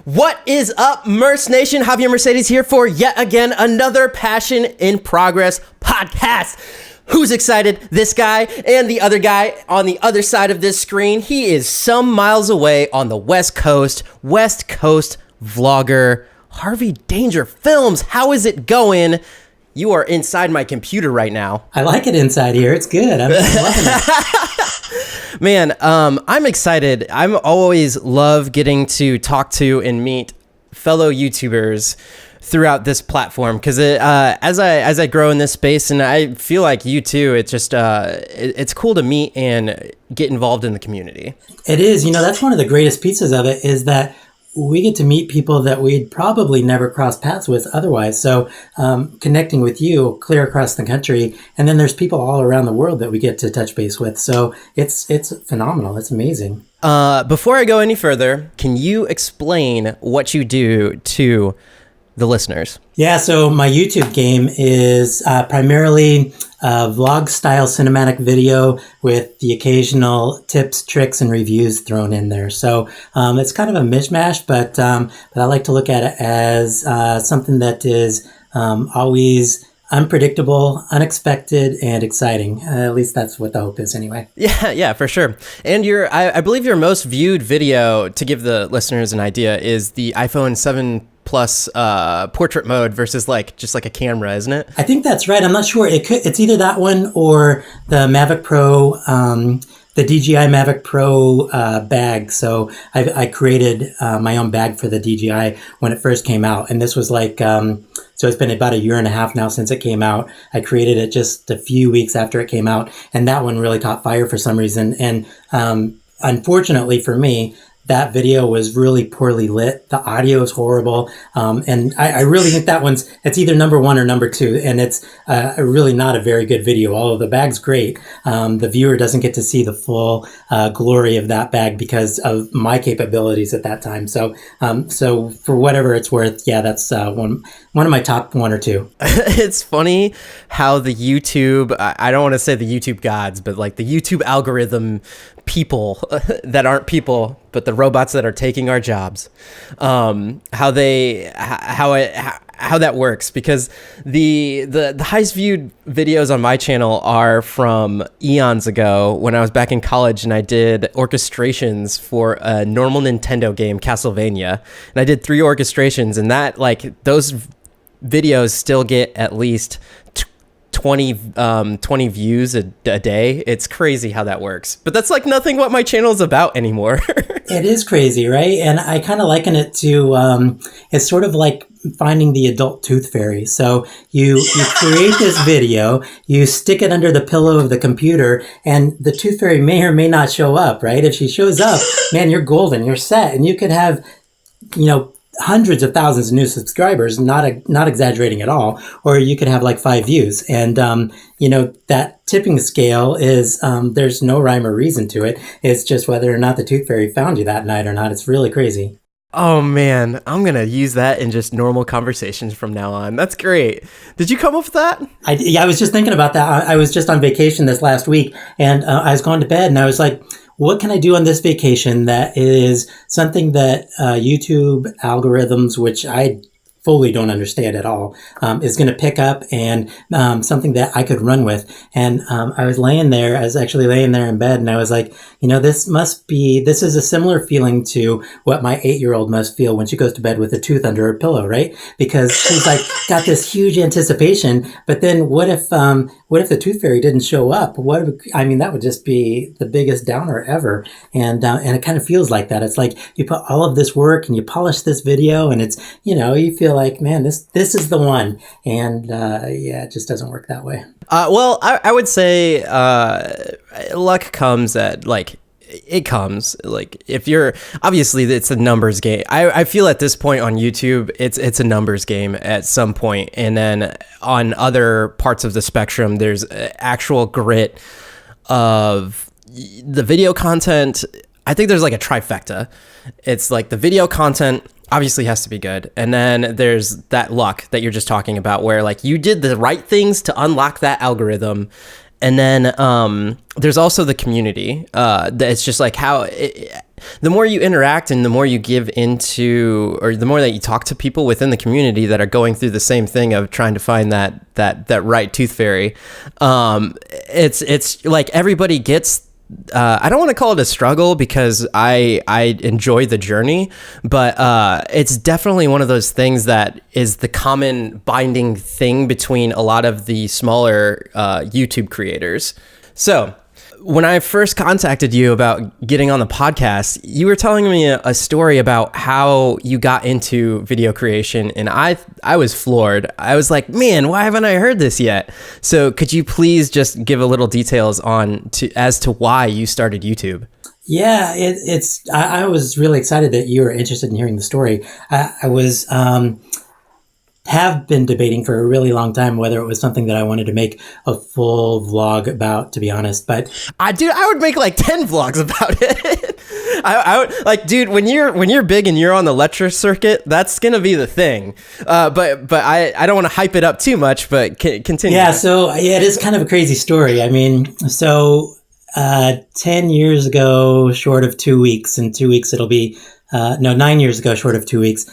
What is up, Merce Nation? Javier Mercedes here for yet again another Passion in Progress podcast. Who's excited? This guy and the other guy on the other side of this screen. He is some miles away on the West Coast vlogger, Harvey Danger Films. How is it going? You are inside my computer right now. I like it inside here. It's good. I'm loving it. Man, I'm excited. I'm always love getting to talk to and meet fellow YouTubers throughout this platform because as I grow in this space, and I feel like you too, it's just it's cool to meet and get involved in the community. It is. You know, that's one of the greatest pieces of it is that we get to meet people that we'd probably never cross paths with otherwise. So connecting with you clear across the country, and then there's people all around the world that we get to touch base with. So it's phenomenal. It's amazing. Before I go any further, can you explain what you do to the listeners? Yeah, so my YouTube game is primarily vlog style cinematic video with the occasional tips, tricks, and reviews thrown in there. So it's kind of a mishmash, but I like to look at it as something that is always unpredictable, unexpected, and exciting. At least that's what the hope is anyway. Yeah, for sure. And I believe your most viewed video, to give the listeners an idea, is the iPhone 7 Plus portrait mode versus just like a camera, isn't it? I think that's right. I'm not sure. It's either that one or the Mavic Pro, the DJI Mavic Pro bag. So I created my own bag for the DJI when it first came out, and this was so it's been about a year and a half now since it came out. I created it just a few weeks after it came out, and that one really caught fire for some reason. And unfortunately for me, that video was really poorly lit. The audio is horrible. And I really think it's either number one or number two. And it's really not a very good video. Although the bag's great, the viewer doesn't get to see the full glory of that bag because of my capabilities at that time. So for whatever it's worth, yeah, that's one of my top one or two. It's funny how the YouTube, I don't want to say the YouTube gods, but like the YouTube algorithm people that aren't people, but the robots that are taking our jobs, how that works, because the highest viewed videos on my channel are from eons ago when I was back in college and I did orchestrations for a normal Nintendo game, Castlevania, and I did 3 orchestrations, and that those videos still get at least 20 views a day. It's crazy how that works, but that's nothing what my channel is about anymore. It is crazy, right? And I kind of liken it to it's sort of like finding the adult tooth fairy. So you create this video, you stick it under the pillow of the computer, and the tooth fairy may or may not show up, right? If she shows up, man, you're golden, you're set, and you could have, hundreds of thousands of new subscribers, not exaggerating at all, or you could have 5 views. And, that tipping scale is, there's no rhyme or reason to it. It's just whether or not the tooth fairy found you that night or not. It's really crazy. Oh man, I'm going to use that in just normal conversations from now on. That's great. Did you come up with that? I was just thinking about that. I was just on vacation this last week, and I was going to bed, and I was like, what can I do on this vacation that is something that YouTube algorithms, which I fully don't understand at all, is going to pick up, and something that I could run with. And I was actually laying there in bed, and I was like, this is a similar feeling to what my 8-year-old must feel when she goes to bed with a tooth under her pillow, right? Because she's got this huge anticipation, but then what if the tooth fairy didn't show up? That would just be the biggest downer ever. And it kind of feels like that. It's like you put all of this work and you polish this video, and it's, you feel like, man, this is the one. And it just doesn't work that way. Well, I would say luck comes at it comes if you're, obviously it's a numbers game. I feel at this point on YouTube it's a numbers game at some point, and then on other parts of the spectrum there's actual grit of the video content. I think there's a trifecta. It's the video content obviously has to be good, and then there's that luck that you're just talking about where you did the right things to unlock that algorithm. And then there's also the community. It's just how the more you interact and the more you give into, or the more that you talk to people within the community that are going through the same thing of trying to find that right tooth fairy, it's like everybody gets. I don't want to call it a struggle because I enjoy the journey, but it's definitely one of those things that is the common binding thing between a lot of the smaller YouTube creators. So when I first contacted you about getting on the podcast, you were telling me a story about how you got into video creation, and I was floored. I was like, man, why haven't I heard this yet? So could you please just give a little details as to why you started YouTube? Yeah, I was really excited that you were interested in hearing the story. I was have been debating for a really long time whether it was something that I wanted to make a full vlog about, to be honest. But I would make like 10 vlogs about it. I would like, dude, when you're big and you're on the lecture circuit, that's gonna be the thing. But I don't want to hype it up too much. But continue. Yeah, so it is kind of a crazy story. I mean, 10 years ago, short of 2 weeks. In 2 weeks, it'll be 9 years ago, short of 2 weeks.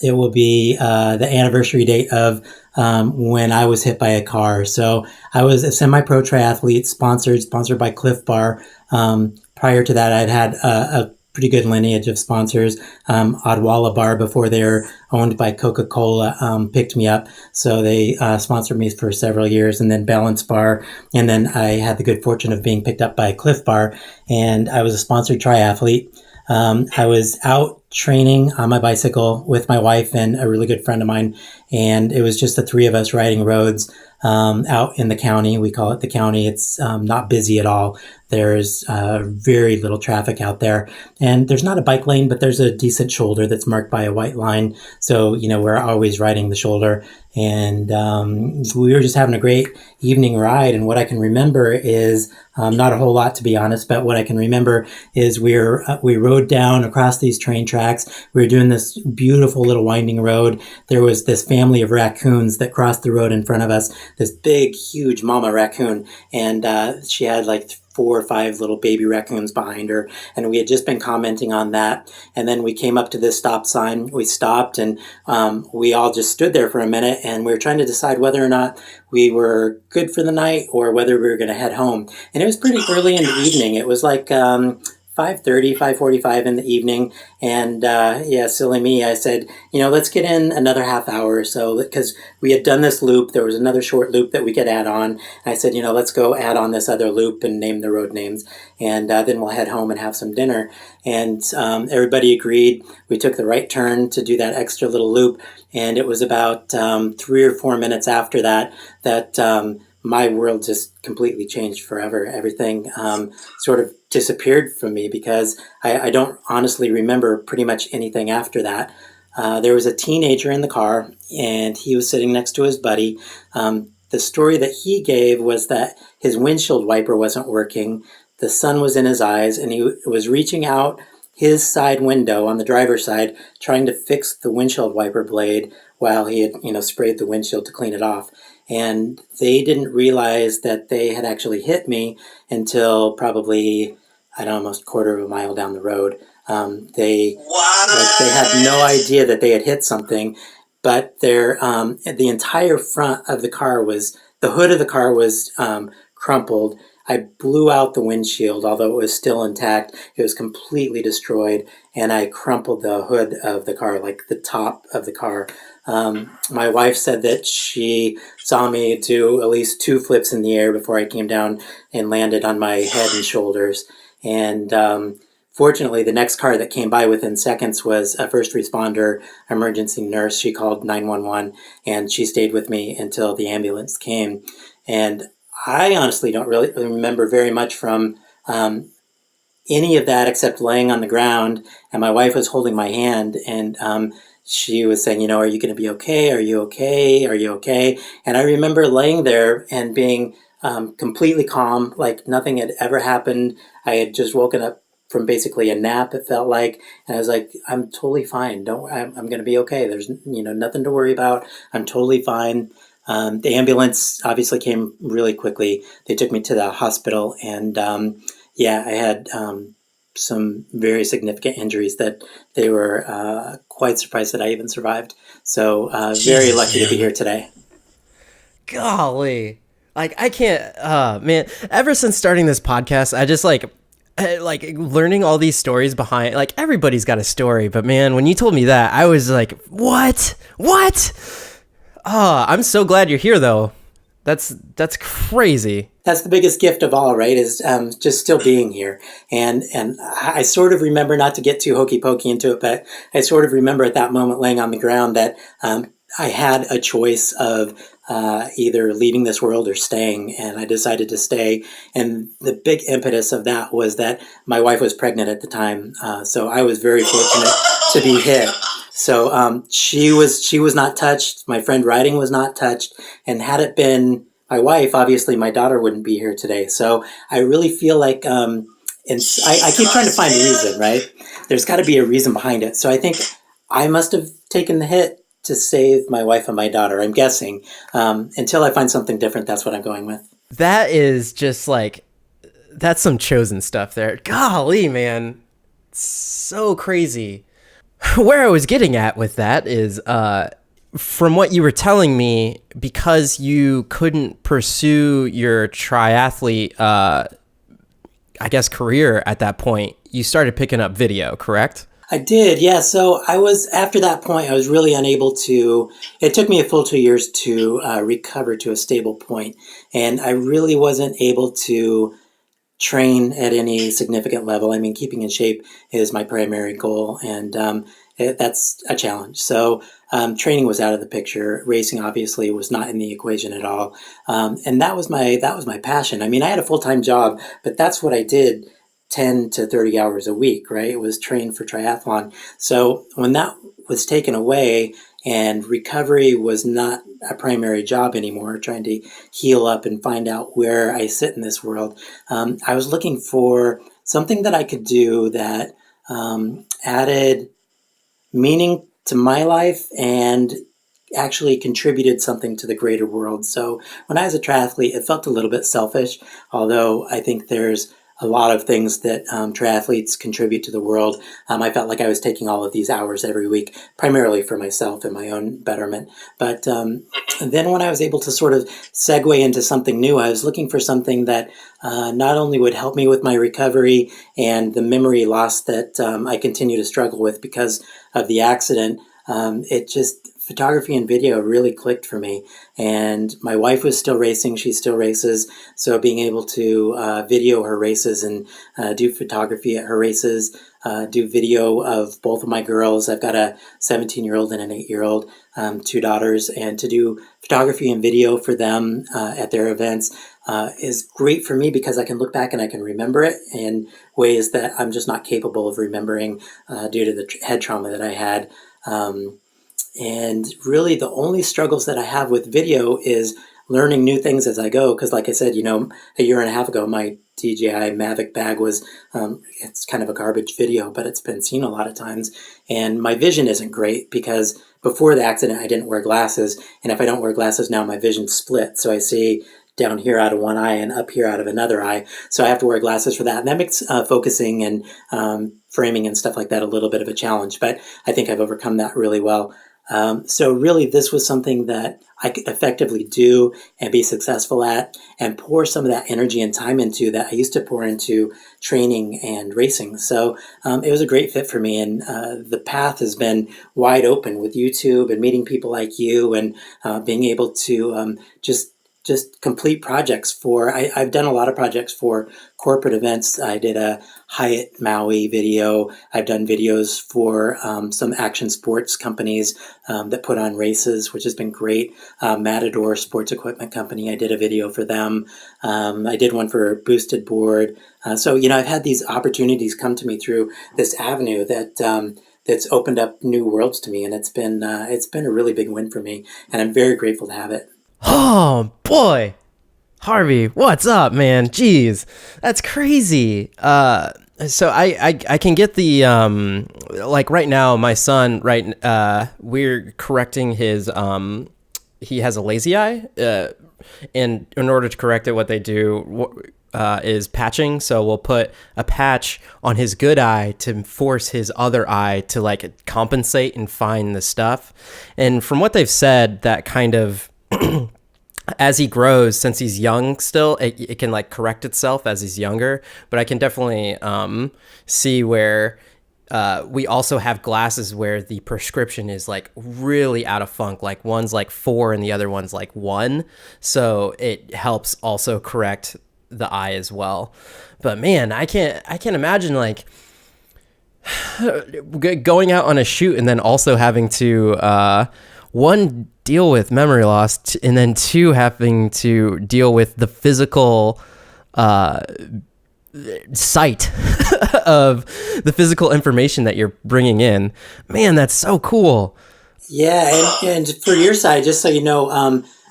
It will be the anniversary date of when I was hit by a car. So I was a semi-pro triathlete, sponsored by Cliff Bar. Prior to that, I'd had a pretty good lineage of sponsors. Odwalla Bar, before they were owned by Coca-Cola, picked me up. So they sponsored me for several years, and then Balance Bar. And then I had the good fortune of being picked up by Cliff Bar, and I was a sponsored triathlete. I was out training on my bicycle with my wife and a really good friend of mine, and it was just the three of us riding roads out in the county. We call it the county. It's not busy at all. There's very little traffic out there, and there's not a bike lane, but there's a decent shoulder that's marked by a white line. So, we're always riding the shoulder, and we were just having a great evening ride. And what I can remember is not a whole lot, to be honest, but what I can remember is we rode down across these train tracks. We were doing this beautiful little winding road. There was this family of raccoons that crossed the road in front of us, this big, huge mama raccoon, and she had like 4 or 5 little baby raccoons behind her, and we had just been commenting on that. And then we came up to this stop sign. We stopped, and we all just stood there for a minute, and we were trying to decide whether or not we were good for the night or whether we were going to head home. And it was pretty early in the evening. It was like 5:30, 5:45 in the evening. And silly me, I said, let's get in another half hour or so, because we had done this loop. There was another short loop that we could add on. And I said, let's go add on this other loop and name the road names. And then we'll head home and have some dinner. And everybody agreed. We took the right turn to do that extra little loop. And it was about 3 or 4 minutes after that my world just completely changed forever. Everything sort of disappeared from me, because I don't honestly remember pretty much anything after that. There was a teenager in the car, and he was sitting next to his buddy. The story that he gave was that his windshield wiper wasn't working. The sun was in his eyes, and he was reaching out his side window on the driver's side, trying to fix the windshield wiper blade while he had, sprayed the windshield to clean it off. And they didn't realize that they had actually hit me until probably, almost a quarter of a mile down the road. They had no idea that they had hit something, but the entire front of the hood of the car was crumpled. I blew out the windshield, although it was still intact. It was completely destroyed, and I crumpled the hood of the car, like the top of the car. My wife said that she saw me do at least 2 flips in the air before I came down and landed on my head and shoulders. And fortunately, the next car that came by within seconds was a first responder emergency nurse. She called 911, and she stayed with me until the ambulance came. And I honestly don't really remember very much from any of that, except laying on the ground, and my wife was holding my hand, and she was saying, are you going to be okay? Are you okay? Are you okay? And I remember laying there and being completely calm, like nothing had ever happened. I had just woken up from basically a nap, it felt like, and I was like, I'm totally fine. I'm going to be okay. There's nothing to worry about. I'm totally fine. The ambulance obviously came really quickly. They took me to the hospital, and I had some very significant injuries that they were quite surprised that I even survived. So very lucky to be here today. Golly. Like, I can't, man, ever since starting this podcast, I just like learning all these stories behind, like, everybody's got a story, but man, when you told me that, I was like, what? I'm so glad you're here though. That's crazy. That's the biggest gift of all, right? Is just still being here. And I sort of remember, not to get too hokey pokey into it, but I sort of remember at that moment laying on the ground that I had a choice of either leaving this world or staying, and I decided to stay. And the big impetus of that was that my wife was pregnant at the time, so I was very fortunate to be hit. So she was not touched. My friend riding was not touched, and had it been my wife, obviously my daughter wouldn't be here today. So I really feel like, and I keep trying to find a reason, right? There's got to be a reason behind it. So I think I must have taken the hit to save my wife and my daughter, I'm guessing. Until I find something different, that's what I'm going with. That is just like, that's some chosen stuff there. Golly, man. So crazy. Where I was getting at with that is, from what you were telling me, because you couldn't pursue your triathlete, I guess, career at that point, you started picking up video, correct? I did, yeah. So after that point, I was really unable to, it took me a full 2 years to recover to a stable point. And I really wasn't able to train at any significant level. I mean, keeping in shape is my primary goal, and that's a challenge. So training was out of the picture. Racing obviously was not in the equation at all, and that was my passion. I mean, I had a full-time job, but that's what I did 10 to 30 hours a week, right? It was train for triathlon. So when that was taken away and recovery was not a primary job anymore, trying to heal up and find out where I sit in this world, I was looking for something that I could do that added meaning to my life and actually contributed something to the greater world. So when I was a triathlete, it felt a little bit selfish, although I think there's a lot of things that triathletes contribute to the world. I felt like I was taking all of these hours every week, primarily for myself and my own betterment. But then when I was able to sort of segue into something new, I was looking for something that not only would help me with my recovery and the memory loss that I continue to struggle with because of the accident. Photography and video really clicked for me. And my wife was still racing. She still races. So being able to video her races and do photography at her races, do video of both of my girls. I've got a 17-year-old and an 8-year-old, 2 daughters, and to do photography and video for them at their events is great for me because I can look back and I can remember it in ways that I'm just not capable of remembering due to the head trauma that I had. And really the only struggles that I have with video is learning new things as I go. Because like I said, a year and a half ago, my DJI Mavic bag was, it's kind of a garbage video, but it's been seen a lot of times. And my vision isn't great because before the accident, I didn't wear glasses. And if I don't wear glasses now, my vision's split. So I see down here out of one eye and up here out of another eye. So I have to wear glasses for that. And that makes focusing and framing and stuff like that a little bit of a challenge. But I think I've overcome that really well. So really, this was something that I could effectively do and be successful at and pour some of that energy and time into that I used to pour into training and racing. So it was a great fit for me. And the path has been wide open with YouTube and meeting people like you and being able to just complete projects for, I've done a lot of projects for corporate events. I did a Hyatt Maui video. I've done videos for some action sports companies that put on races, which has been great. Matador Sports Equipment Company, I did a video for them. I did one for Boosted Board. So, I've had these opportunities come to me through this avenue that that's opened up new worlds to me. And it's been a really big win for me. And I'm very grateful to have it. Oh boy, Harvey, what's up, man? Jeez, that's crazy. So I can get the like right now, my son, we're correcting his he has a lazy eye, and in order to correct it, what they do, is patching. So we'll put a patch on his good eye to force his other eye to like compensate and find the stuff. And from what they've said, that kind of as he grows, since he's young still, it can like correct itself as he's younger. But I can definitely see where we also have glasses where the prescription is like really out of funk. Like one's like 4 and the other one's like 1. So it helps also correct the eye as well. But man, I can't imagine like going out on a shoot and then also having to one, deal with memory loss, and then 2, having to deal with the physical sight of the physical information that you're bringing in. Man, that's so cool. Yeah, and for your side, just so you know,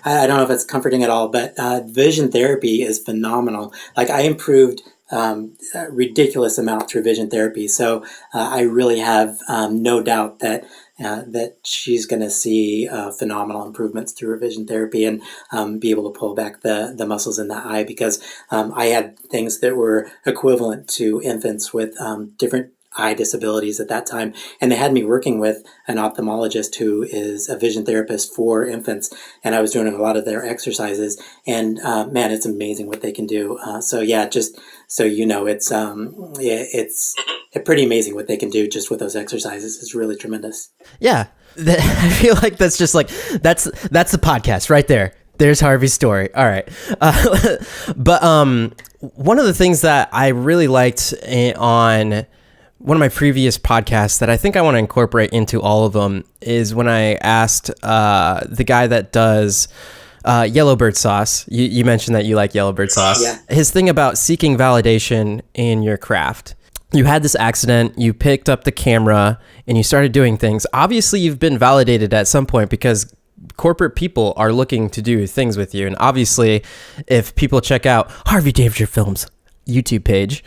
I don't know if it's comforting at all, but vision therapy is phenomenal. Like I improved a ridiculous amount through vision therapy, so I really have no doubt that she's going to see phenomenal improvements through her vision therapy and be able to pull back the muscles in the eye, because I had things that were equivalent to infants with different eye disabilities at that time, and they had me working with an ophthalmologist who is a vision therapist for infants, and I was doing a lot of their exercises, and man, it's amazing what they can do. So yeah, just so you know, it's pretty amazing what they can do just with those exercises. It's really tremendous. Yeah, I feel like that's just like that's the podcast right there. There's Harvy's story. All right, but one of the things that I really liked on one of my previous podcasts that I think I want to incorporate into all of them is when I asked the guy that does Yellowbird sauce. You mentioned that you like Yellowbird sauce. Yeah. His thing about seeking validation in your craft. You had this accident, you picked up the camera, and you started doing things. Obviously, you've been validated at some point because corporate people are looking to do things with you. And obviously, if people check out Harvey Danger Films YouTube page,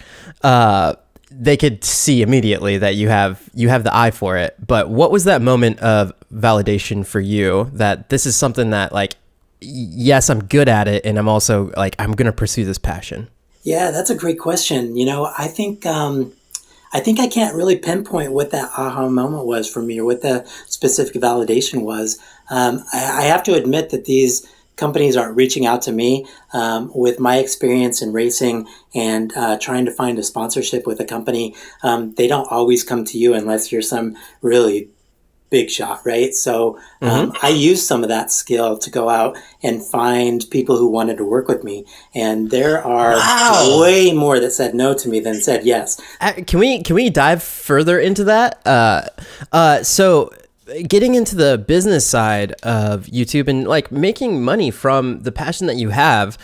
they could see immediately that you have the eye for it. But what was that moment of validation for you that this is something that like, yes, I'm good at it, and I'm also like, I'm going to pursue this passion? Yeah, that's a great question. You know, I think I can't really pinpoint what that aha moment was for me or what the specific validation was. I have to admit that these companies aren't reaching out to me with my experience in racing and trying to find a sponsorship with a company. They don't always come to you unless you're some really big shot, right? So I used some of that skill to go out and find people who wanted to work with me, and there are way more that said no to me than said yes. Can we dive further into that? So getting into the business side of YouTube and like making money from the passion that you have,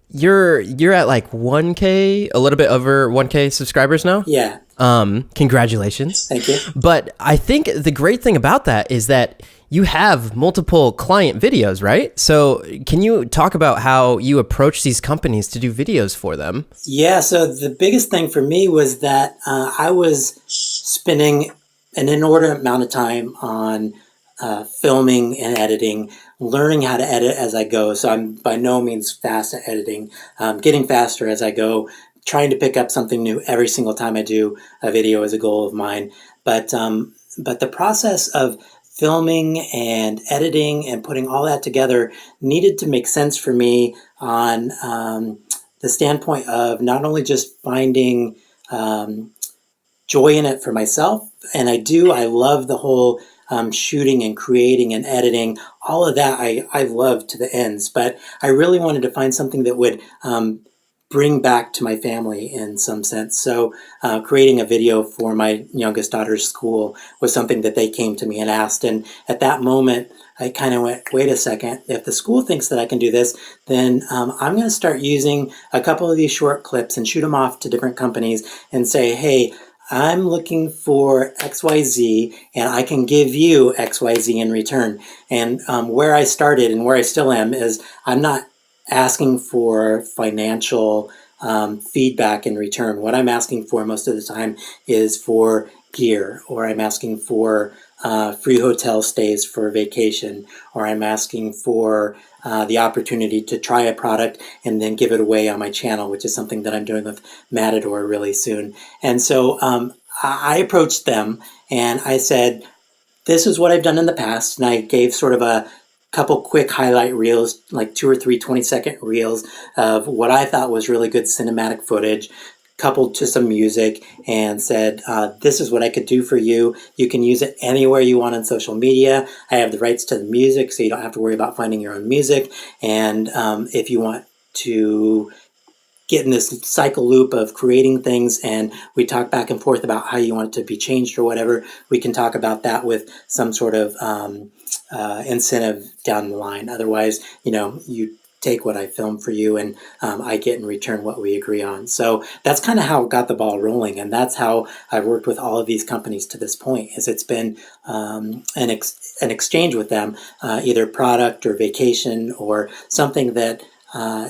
you're at like 1K, a little bit over 1K subscribers now. Yeah. Congratulations. Thank you. But I think the great thing about that is that you have multiple client videos, right? So can you talk about how you approach these companies to do videos for them? Yeah. So the biggest thing for me was that I was spending an inordinate amount of time on filming and editing, learning how to edit as I go. So I'm by no means fast at editing, getting faster as I go, trying to pick up something new every single time I do a video is a goal of mine. But the process of filming and editing and putting all that together needed to make sense for me on the standpoint of not only just finding joy in it for myself, and I love the whole shooting and creating and editing, all of that I love to the ends, but I really wanted to find something that would bring back to my family in some sense. So creating a video for my youngest daughter's school was something that they came to me and asked. And at that moment, I kind of went, wait a second, if the school thinks that I can do this, then I'm going to start using a couple of these short clips and shoot them off to different companies and say, hey, I'm looking for XYZ and I can give you XYZ in return. And where I started and where I still am is I'm not asking for financial feedback in return. What I'm asking for most of the time is for gear, or I'm asking for free hotel stays for vacation, or I'm asking for the opportunity to try a product and then give it away on my channel, which is something that I'm doing with Matador really soon. And so I approached them and I said, this is what I've done in the past. And I gave sort of a couple quick highlight reels, like 2 or 3 20-second reels of what I thought was really good cinematic footage, coupled to some music, and said, this is what I could do for you. You can use it anywhere you want on social media. I have the rights to the music, so you don't have to worry about finding your own music. And if you want to get in this cycle loop of creating things and we talk back and forth about how you want it to be changed or whatever, we can talk about that with some sort of incentive down the line. Otherwise, you take what I film for you and I get in return what we agree on. So that's kind of how it got the ball rolling. And that's how I've worked with all of these companies to this point, is it's been an exchange with them, either product or vacation or something that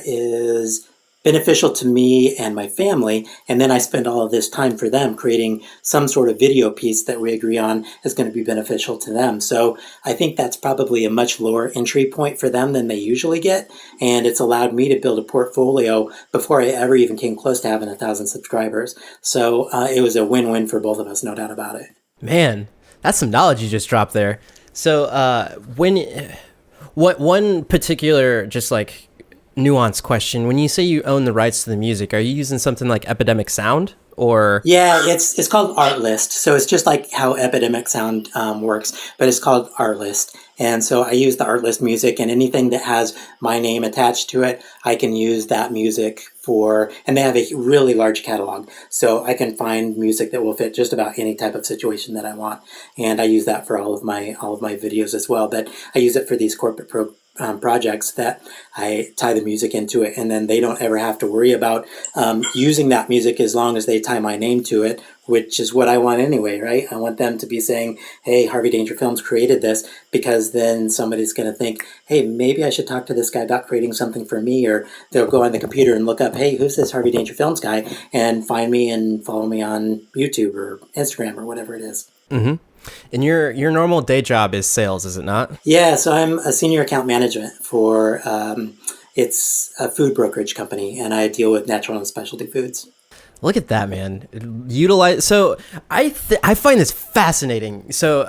is beneficial to me and my family, and then I spend all of this time for them creating some sort of video piece that we agree on is going to be beneficial to them. So I think that's probably a much lower entry point for them than they usually get, and it's allowed me to build a portfolio before I ever even came close to having 1,000 subscribers. So it was a win-win for both of us, no doubt about it. Man, that's some knowledge you just dropped there. So what one particular just like nuanced question, when you say you own the rights to the music, are you using something like Epidemic Sound or? Yeah, it's called Artlist. So it's just like how Epidemic Sound works, but it's called Artlist. And so I use the Artlist music, and anything that has my name attached to it, I can use that music for, and they have a really large catalog. So I can find music that will fit just about any type of situation that I want. And I use that for all of my videos as well. But I use it for these corporate projects that I tie the music into it, and then they don't ever have to worry about using that music as long as they tie my name to it, which is what I want anyway, right? I want them to be saying, hey, Harvey Danger Films created this, because then somebody's going to think, hey, maybe I should talk to this guy about creating something for me, or they'll go on the computer and look up, hey, who's this Harvey Danger Films guy, and find me and follow me on YouTube or Instagram or whatever it is. Mm-hmm. And your normal day job is sales, is it not? Yeah, so I'm a senior account management for, it's a food brokerage company, and I deal with natural and specialty foods. Look at that, man. So I find this fascinating. So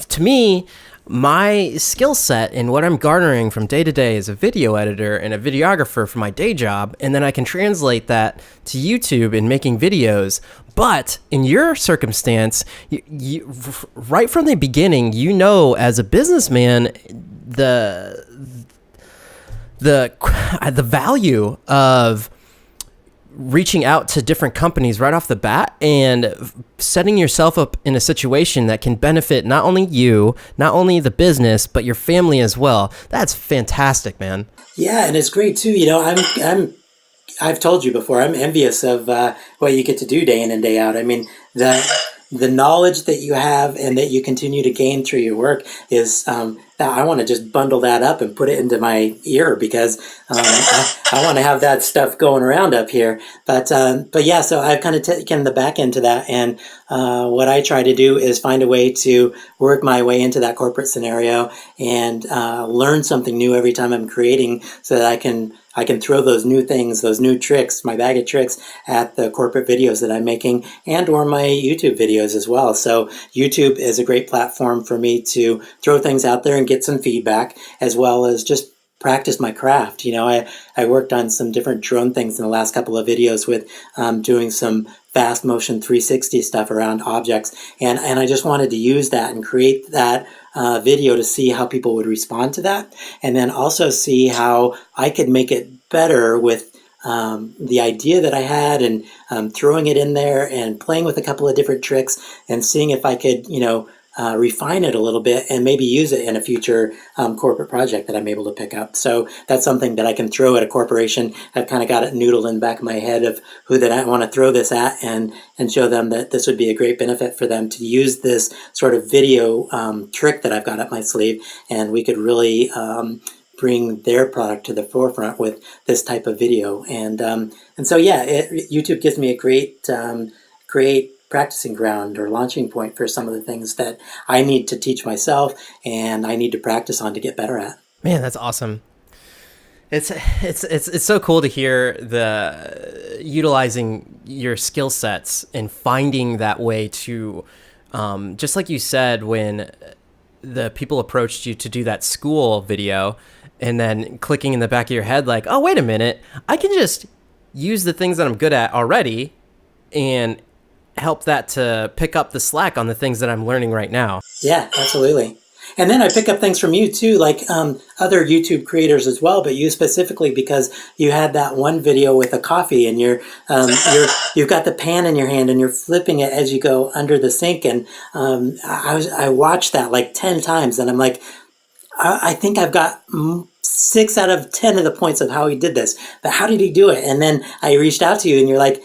to me, my skill set and what I'm garnering from day to day as a video editor and a videographer for my day job, and then I can translate that to YouTube and making videos. But in your circumstance, you right from the beginning, as a businessman, the value of reaching out to different companies right off the bat and setting yourself up in a situation that can benefit not only you, not only the business, but your family as well. That's fantastic, man. Yeah, and it's great too. I've told you before, I'm envious of what you get to do day in and day out. I mean, the knowledge that you have and that you continue to gain through your work is I want to just bundle that up and put it into my ear, because I want to have that stuff going around up here. But yeah, so I've kind of taken the back end to that, and what I try to do is find a way to work my way into that corporate scenario and learn something new every time I'm creating, so that I can throw those new things, those new tricks, my bag of tricks, at the corporate videos that I'm making and or my YouTube videos as well. So YouTube is a great platform for me to throw things out there and get some feedback, as well as just practice my craft. I worked on some different drone things in the last couple of videos with doing some fast motion 360 stuff around objects. And I just wanted to use that and create that video to see how people would respond to that. And then also see how I could make it better with the idea that I had, and throwing it in there and playing with a couple of different tricks and seeing if I could, refine it a little bit and maybe use it in a future corporate project that I'm able to pick up. So that's something that I can throw at a corporation. I've kind of got it noodled in the back of my head of who that I want to throw this at, and show them that this would be a great benefit for them to use this sort of video trick that I've got up my sleeve, and we could really bring their product to the forefront with this type of video. And so, yeah, YouTube gives me a great practicing ground or launching point for some of the things that I need to teach myself and I need to practice on to get better at. Man, that's awesome. It's so cool to hear the utilizing your skill sets and finding that way to, just like you said, when the people approached you to do that school video and then clicking in the back of your head like, oh, wait a minute, I can just use the things that I'm good at already and help that to pick up the slack on the things that I'm learning right now. Yeah, absolutely. And then I pick up things from you too, like other YouTube creators as well, but you specifically because you had that one video with a coffee and you've got the pan in your hand and you're flipping it as you go under the sink. And I watched that like 10 times and I'm like, I think I've got 6 out of 10 of the points of how he did this, but how did he do it? And then I reached out to you and you're like,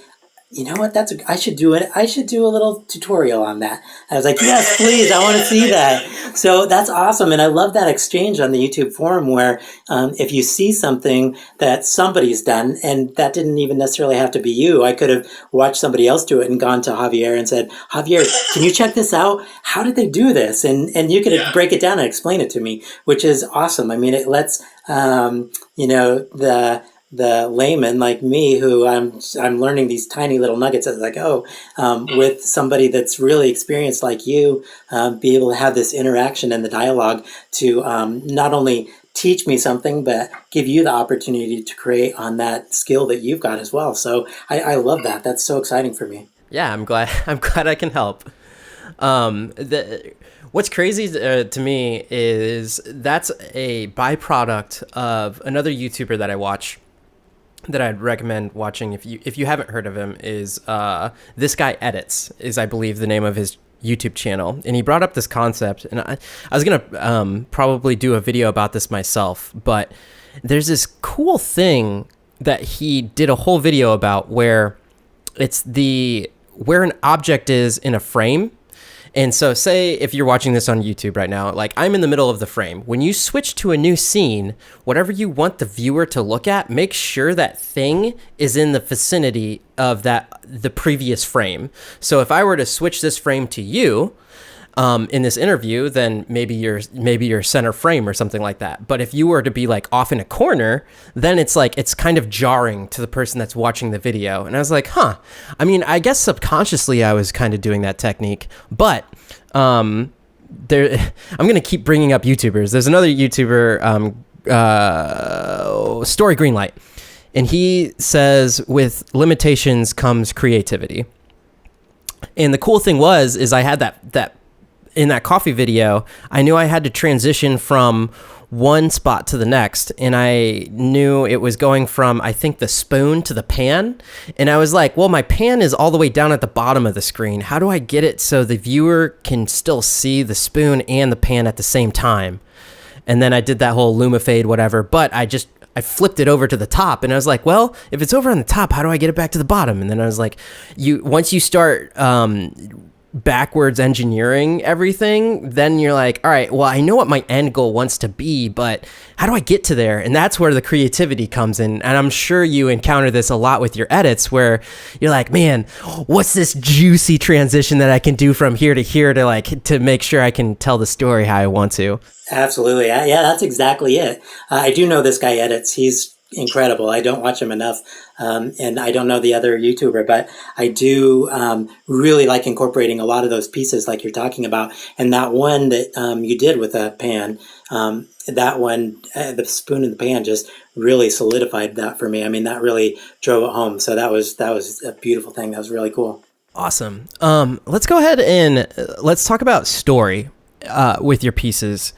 you know what? I should do it. I should do a little tutorial on that. I was like, yes, please. I want to see that. So that's awesome. And I love that exchange on the YouTube forum where if you see something that somebody's done, and that didn't even necessarily have to be you, I could have watched somebody else do it and gone to Javier and said, Javier, can you check this out? How did they do this? And you could break it down and explain it to me, which is awesome. I mean, it lets, the layman like me, who I'm learning these tiny little nuggets as I go, with somebody that's really experienced like you, be able to have this interaction and the dialogue to not only teach me something, but give you the opportunity to create on that skill that you've got as well. So I love that. That's so exciting for me. Yeah, I'm glad I can help. What's crazy to me is that's a byproduct of another YouTuber that I watch, that I'd recommend watching if you haven't heard of him, is This Guy Edits, is I believe the name of his YouTube channel. And he brought up this concept, and I was gonna probably do a video about this myself, but there's this cool thing that he did a whole video about where it's where an object is in a frame. And so say if you're watching this on YouTube right now, like I'm in the middle of the frame. When you switch to a new scene, whatever you want the viewer to look at, make sure that thing is in the vicinity of the previous frame. So if I were to switch this frame to you, in this interview, then maybe you're center frame or something like that. But if you were to be like off in a corner, then it's kind of jarring to the person that's watching the video. And I was like, I mean, I guess subconsciously I was kind of doing that technique, but I'm going to keep bringing up YouTubers. There's another YouTuber, Story Greenlight, and he says with limitations comes creativity. And the cool thing is I had that in that coffee video, I knew I had to transition from one spot to the next, and I knew it was going from, I think, the spoon to the pan. And I was like, well, my pan is all the way down at the bottom of the screen. How do I get it so the viewer can still see the spoon and the pan at the same time? And then I did that whole Lumifade, whatever, but I flipped it over to the top, and I was like, well, if it's over on the top, how do I get it back to the bottom? And then I was like, once you start backwards engineering everything, then you're like, all right, well, I know what my end goal wants to be, but how do I get to there? And that's where the creativity comes in. And I'm sure you encounter this a lot with your edits, where you're like, man, what's this juicy transition that I can do from here to make sure I can tell the story how I want to? Absolutely. Yeah, that's exactly it. I do know This Guy Edits. He's incredible. I don't watch him enough, and I don't know the other YouTuber, but I do really like incorporating a lot of those pieces like you're talking about. And that one that you did with a pan, that one, the spoon in the pan, just really solidified that for me. I mean, that really drove it home. So that was a beautiful thing. That was really cool. Awesome. Let's go ahead and let's talk about story with your pieces.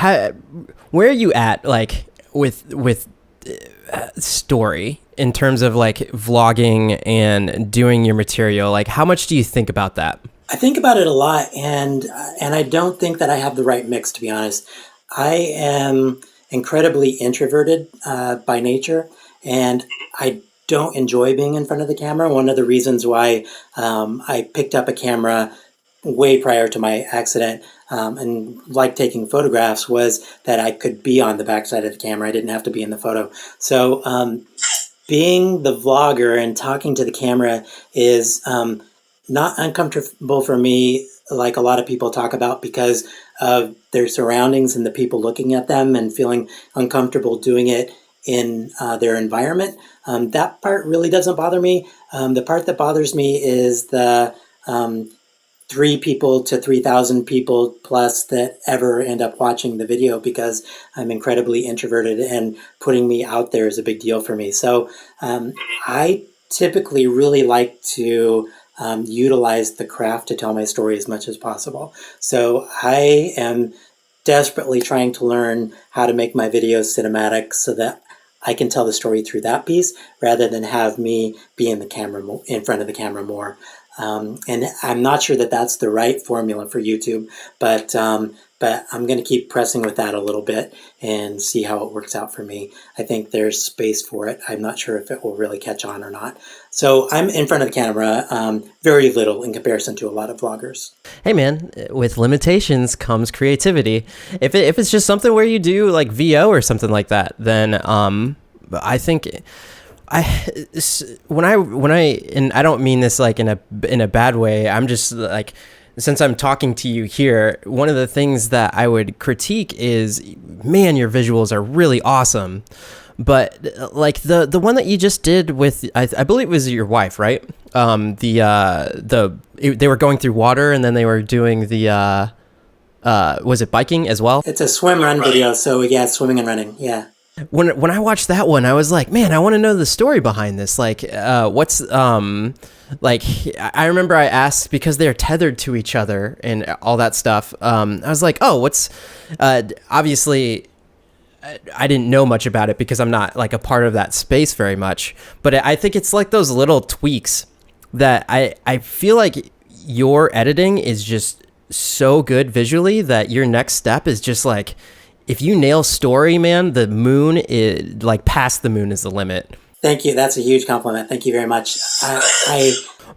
Where are you at, like with story in terms of like vlogging and doing your material? Like, how much do you think about that? I think about it a lot, and I don't think that I have the right mix, to be honest. I am incredibly introverted by nature, and I don't enjoy being in front of the camera. One of the reasons why I picked up a camera way prior to my accident and like taking photographs was that I could be on the backside of the camera. I didn't have to be in the photo. So being the vlogger and talking to the camera is not uncomfortable for me, like a lot of people talk about, because of their surroundings and the people looking at them and feeling uncomfortable doing it in their environment. That part really doesn't bother me. The part that bothers me is the 3 people to 3,000 people plus that ever end up watching the video, because I'm incredibly introverted and putting me out there is a big deal for me. So I typically really like to utilize the craft to tell my story as much as possible. So I am desperately trying to learn how to make my videos cinematic so that I can tell the story through that piece rather than have me be in front of the camera more. And I'm not sure that that's the right formula for YouTube, but I'm going to keep pressing with that a little bit and see how it works out for me. I think there's space for it. I'm not sure if it will really catch on or not. So I'm in front of the camera very little in comparison to a lot of vloggers. Hey man, with limitations comes creativity. If it's just something where you do like VO or something like that, then I think when I and I don't mean this like in a bad way. I'm just like, since I'm talking to you here, one of the things that I would critique is, man, your visuals are really awesome. But like the one that you just did with, I believe it was your wife, right? They were going through water and then they were doing the was it biking as well? It's a swim run video, so yeah, swimming and running, yeah. When I watched that one, I was like, man, I want to know the story behind this. Like, what's like, I remember I asked, because they're tethered to each other and all that stuff. I was like, oh, what's obviously I didn't know much about it because I'm not like a part of that space very much. But I think it's like those little tweaks that I feel like your editing is just so good visually that your next step is just like, if you nail story, man, the moon is like, past the moon is the limit. Thank you. That's a huge compliment. Thank you very much.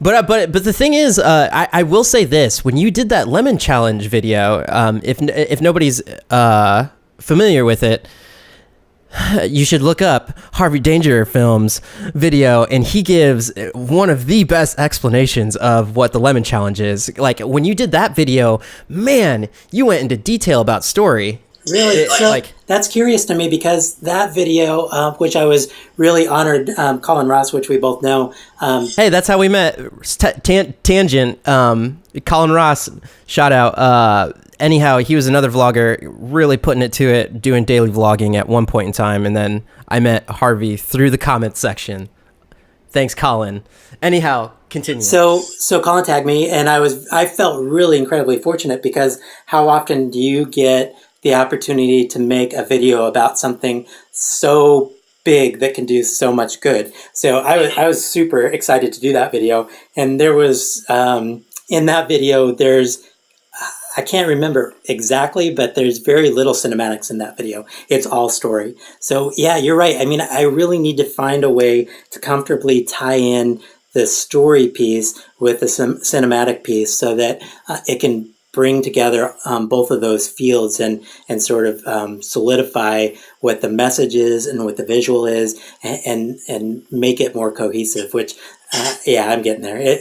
But the thing is, I will say this: when you did that lemon challenge video, if nobody's familiar with it, you should look up Harvey Danger Film's video, and he gives one of the best explanations of what the lemon challenge is. Like, when you did that video, man, you went into detail about story. Really? So that's curious to me, because that video, which I was really honored, Colin Ross, which we both know. Hey, that's how we met. Tangent. Colin Ross, shout out. Anyhow, he was another vlogger, really putting it to it, doing daily vlogging at one point in time. And then I met Harvey through the comments section. Thanks, Colin. Anyhow, continue. So Colin tagged me, and I felt really incredibly fortunate, because how often do you get the opportunity to make a video about something so big that can do so much good? So I was super excited to do that video. And there was, in that video, I can't remember exactly, but there's very little cinematics in that video. It's all story. So yeah, you're right. I mean, I really need to find a way to comfortably tie in the story piece with the cinematic piece so that it can bring together both of those fields and sort of solidify what the message is and what the visual is, and make it more cohesive, which yeah, I'm getting there.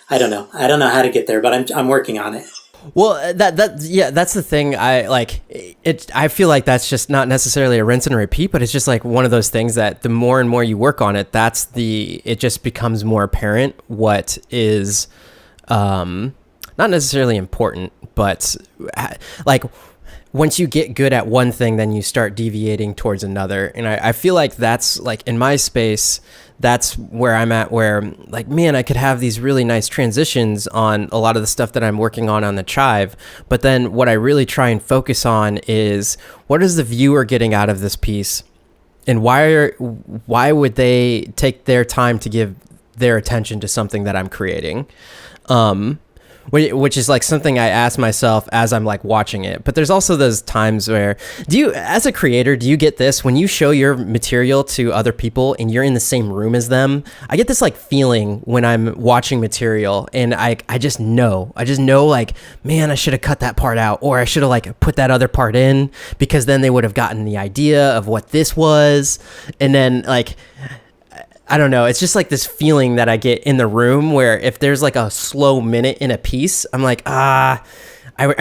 I don't know how to get there, but I'm working on it. Well, that's the thing. I feel like that's just not necessarily a rinse and repeat, but it's just like one of those things that the more and more you work on it, it just becomes more apparent what is not necessarily important, but like, once you get good at one thing, then you start deviating towards another. And I feel like that's like, in my space, that's where I'm at, where like, man, I could have these really nice transitions on a lot of the stuff that I'm working on the Chive. But then what I really try and focus on is, what is the viewer getting out of this piece? And why would they take their time to give their attention to something that I'm creating? Which is like something I ask myself as I'm like watching it. But there's also those times where, as a creator, do you get this when you show your material to other people and you're in the same room as them? I get this like feeling when I'm watching material, and I just know like, man, I should have cut that part out, or I should have like put that other part in, because then they would have gotten the idea of what this was. And then like, I don't know. It's just like this feeling that I get in the room where if there's like a slow minute in a piece, I'm like, I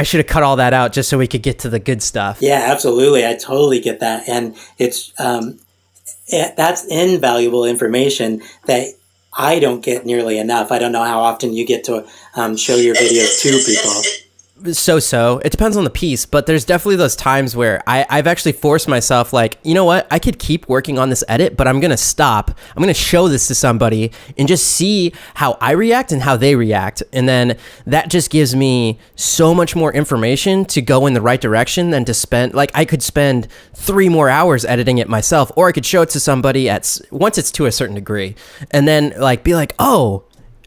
should have cut all that out just so we could get to the good stuff. Yeah, absolutely. I totally get that. And that's invaluable information that I don't get nearly enough. I don't know how often you get to show your videos to people. So it depends on the piece, but there's definitely those times where I've actually forced myself, like, you know what, I could keep working on this edit, but I'm gonna stop. I'm gonna show this to somebody and just see how I react and how they react, and then that just gives me so much more information to go in the right direction than to spend, like, I could spend 3 more hours editing it myself, or I could show it to somebody once it's to a certain degree, and then like be like, oh,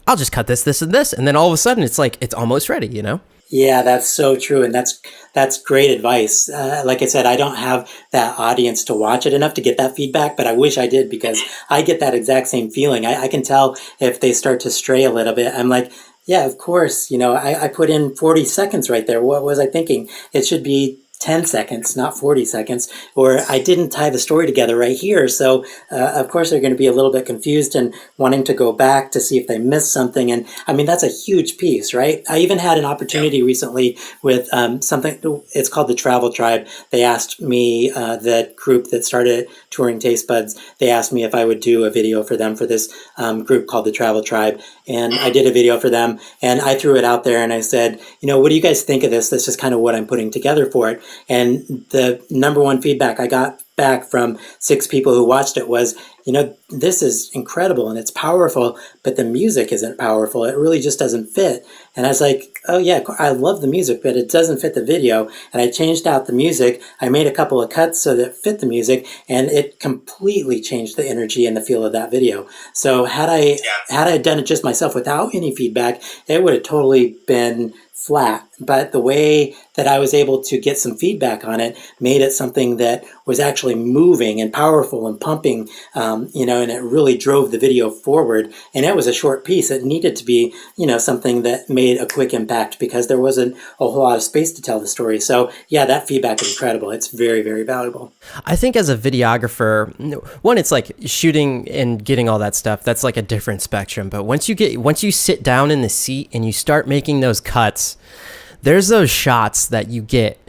I'll just cut this and this, and then all of a sudden it's like it's almost ready, you know? Yeah, that's so true, and that's great advice. Like I said, I don't have that audience to watch it enough to get that feedback, but I wish I did because I get that exact same feeling. I can tell if they start to stray a little bit. I'm like, yeah, of course. I put in 40 seconds right there. What was I thinking? It should be 10 seconds, not 40 seconds, or I didn't tie the story together right here. So, of course, they're going to be a little bit confused and wanting to go back to see if they missed something. And I mean, that's a huge piece, right? I even had an opportunity recently with something, it's called the Travel Tribe. They asked me, the group that started Touring Taste Buds, they asked me if I would do a video for them for this group called the Travel Tribe. And I did a video for them and I threw it out there and I said, what do you guys think of this? This is kind of what I'm putting together for it. And the number one feedback I got back from 6 people who watched it was, this is incredible and it's powerful, but the music isn't powerful. It really just doesn't fit. And I was like, oh yeah, I love the music, but it doesn't fit the video. And I changed out the music. I made a couple of cuts so that it fit the music, and it completely changed the energy and the feel of that video. So had I done it just myself without any feedback, it would have totally been flat. But the way that I was able to get some feedback on it made it something that was actually moving and powerful and pumping, and it really drove the video forward. And it was a short piece. It needed to be, something that made a quick impact because there wasn't a whole lot of space to tell the story. So yeah, that feedback is incredible. It's very, very valuable. I think as a videographer, one, it's like shooting and getting all that stuff. That's like a different spectrum. But once you sit down in the seat and you start making those cuts, there's those shots that you get,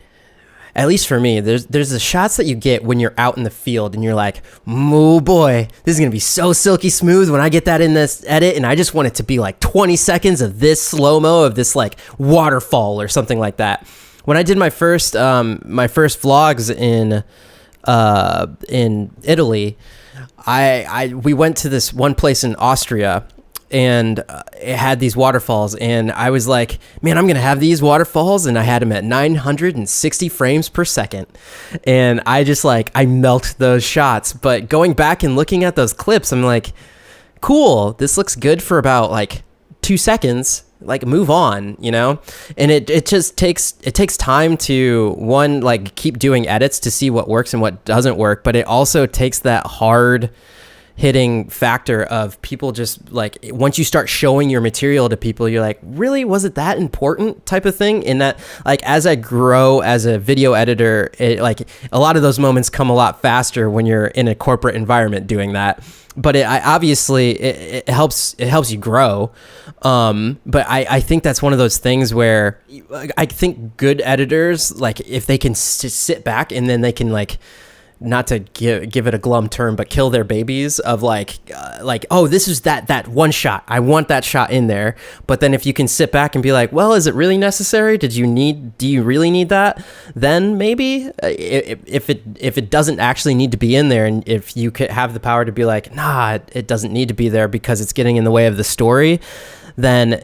at least for me, there's the shots that you get when you're out in the field and you're like, oh boy, this is going to be so silky smooth when I get that in this edit. And I just want it to be like 20 seconds of this slow-mo of this like waterfall or something like that. When I did my first vlogs in Italy, we went to this one place in Austria, and it had these waterfalls, and I was like, man, I'm going to have these waterfalls, and I had them at 960 frames per second, and I just like, I melt those shots. But going back and looking at those clips, I'm like, cool, this looks good for about like 2 seconds, like move on, and it just takes time to, one, like keep doing edits to see what works and what doesn't work, but it also takes that hard hitting factor of people just like, once you start showing your material to people, you're like, really, was it that important type of thing? In that, like, as I grow as a video editor, like a lot of those moments come a lot faster when you're in a corporate environment doing that. But it helps you grow. But I think that's one of those things where I think good editors, like if they can sit back and then they can like, not to give it a glum term, but kill their babies of like, oh, this is that one shot. I want that shot in there. But then if you can sit back and be like, well, is it really necessary? Do you really need that? Then maybe if it doesn't actually need to be in there, and if you could have the power to be like, nah, it doesn't need to be there because it's getting in the way of the story, then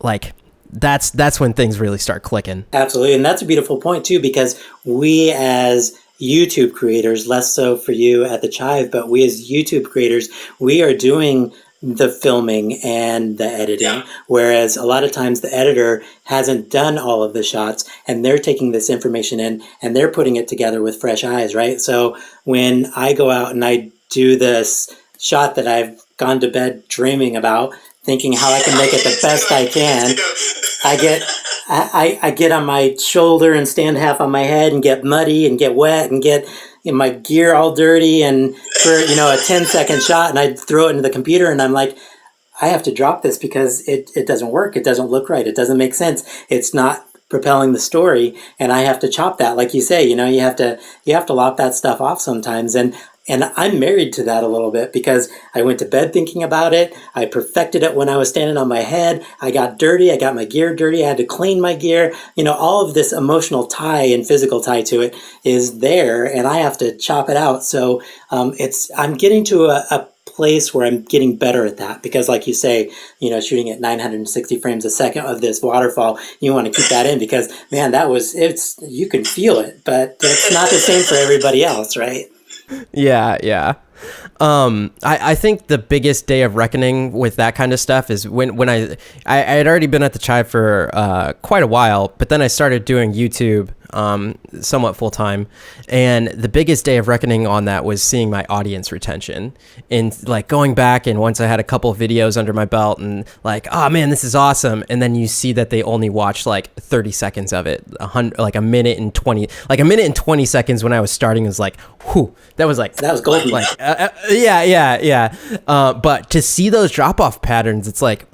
like, that's when things really start clicking. Absolutely. And that's a beautiful point too, because we as YouTube creators, less so for you at the Chive, but we as YouTube creators, we are doing the filming and the editing, whereas a lot of times the editor hasn't done all of the shots and they're taking this information in and they're putting it together with fresh eyes, right? So when I go out and I do this shot that I've gone to bed dreaming about, thinking how I can make it the best I can, I get on my shoulder and stand half on my head and get muddy and get wet and get my gear all dirty and for, a 10-second shot, and I throw it into the computer and I'm like, I have to drop this because it doesn't work. It doesn't look right. It doesn't make sense. It's not propelling the story, and I have to chop that. Like you say, you have to lop that stuff off sometimes. And I'm married to that a little bit because I went to bed thinking about it. I perfected it when I was standing on my head. I got dirty. I got my gear dirty. I had to clean my gear. All of this emotional tie and physical tie to it is there, and I have to chop it out. So I'm getting to a place where I'm getting better at that because, like you say, shooting at 960 frames a second of this waterfall, you want to keep that in because, man, you can feel it, but it's not the same for everybody else, right? Yeah. I think the biggest day of reckoning with that kind of stuff is when I had already been at the Chive for quite a while, but then I started doing YouTube somewhat full time, and the biggest day of reckoning on that was seeing my audience retention and like going back, and once I had a couple of videos under my belt and like, oh man, this is awesome, and then you see that they only watched like 30 seconds of it, a minute and 20 seconds when I was starting is like, whew, that was golden. Like yeah. But to see those drop off patterns, it's like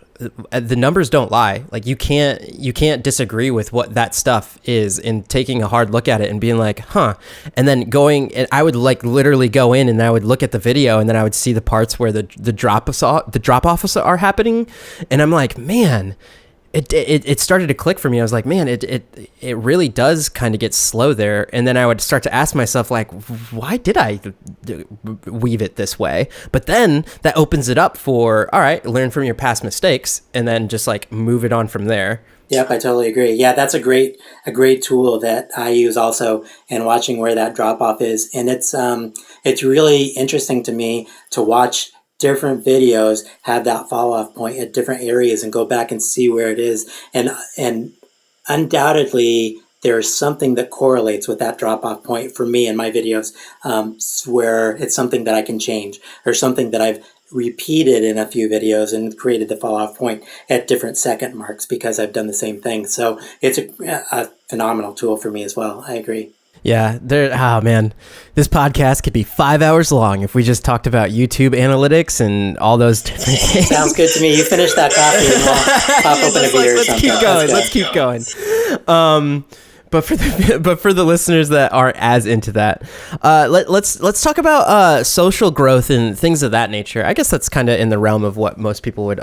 the numbers don't lie. Like you can't disagree with what that stuff is, and taking a hard look at it and being like, huh. And then and I would like literally go in and I would look at the video, and then I would see the parts where the drop offs are happening, and I'm like, man, it started to click for me. I was like, man, it really does kind of get slow there. And then I would start to ask myself, like, why did I weave it this way? But then that opens it up for, all right, learn from your past mistakes and then just like move it on from there. Yep, I totally agree. Yeah, that's a great tool that I use also, and watching where that drop off is. And it's really interesting to me to watch different videos have that fall off point at different areas and go back and see where it is. And undoubtedly there's something that correlates with that drop off point for me in my videos, where it's something that I can change or something that I've repeated in a few videos and created the fall off point at different second marks because I've done the same thing. So it's a phenomenal tool for me as well. I agree. Yeah, oh man, this podcast could be 5 hours long if we just talked about YouTube analytics and all those different things. Sounds good to me. You finish that coffee and we'll pop open a beer or something. Let's keep going. But for the listeners that aren't as into that, let's talk about social growth and things of that nature. I guess that's kind of in the realm of what most people would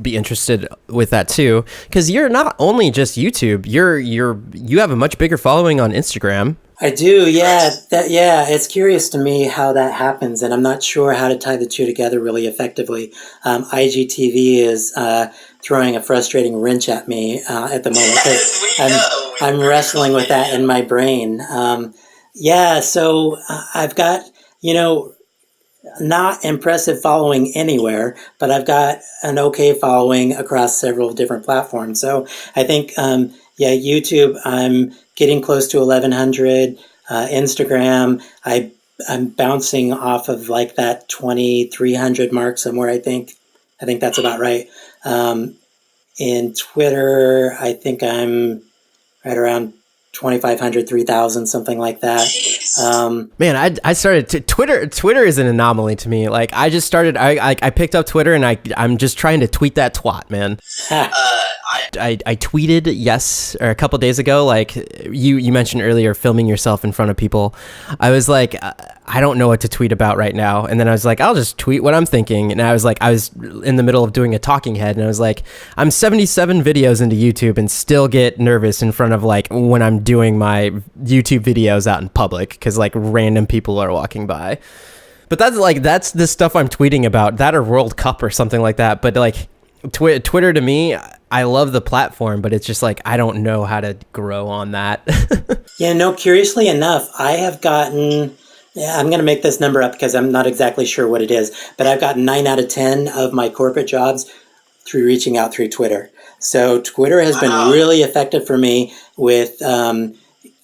be interested with that too, because you're not only just YouTube. You have a much bigger following on Instagram. I do, yeah. It's curious to me how that happens, and I'm not sure how to tie the two together really effectively. IGTV is throwing a frustrating wrench at me at the moment because I'm wrestling with that in my brain. So I've got, not impressive following anywhere, but I've got an okay following across several different platforms. So I think, YouTube, I'm getting close to 1,100. Instagram, I'm bouncing off of like that 2,300 mark somewhere. I think that's about right. In Twitter, I think I'm right around 2,500, 3,000, something like that. Man, I started Twitter is an anomaly to me. Like I just started, I picked up Twitter and I'm just trying to tweet that twat, man. I tweeted a couple days ago, like you mentioned earlier, filming yourself in front of people. I was like, I don't know what to tweet about right now. And then I was like, I'll just tweet what I'm thinking. And I was in the middle of doing a talking head, and I was like, I'm 77 videos into YouTube and still get nervous in front of like when I'm doing my YouTube videos out in public because like random people are walking by. But that's the stuff I'm tweeting about, that or World Cup or something like that. But like Twitter to me, I love the platform, but it's just like I don't know how to grow on that. Curiously enough, I have gotten, I'm going to make this number up because I'm not exactly sure what it is, but I've gotten 9 out of 10 of my corporate jobs through reaching out through Twitter. So Twitter has been really effective for me with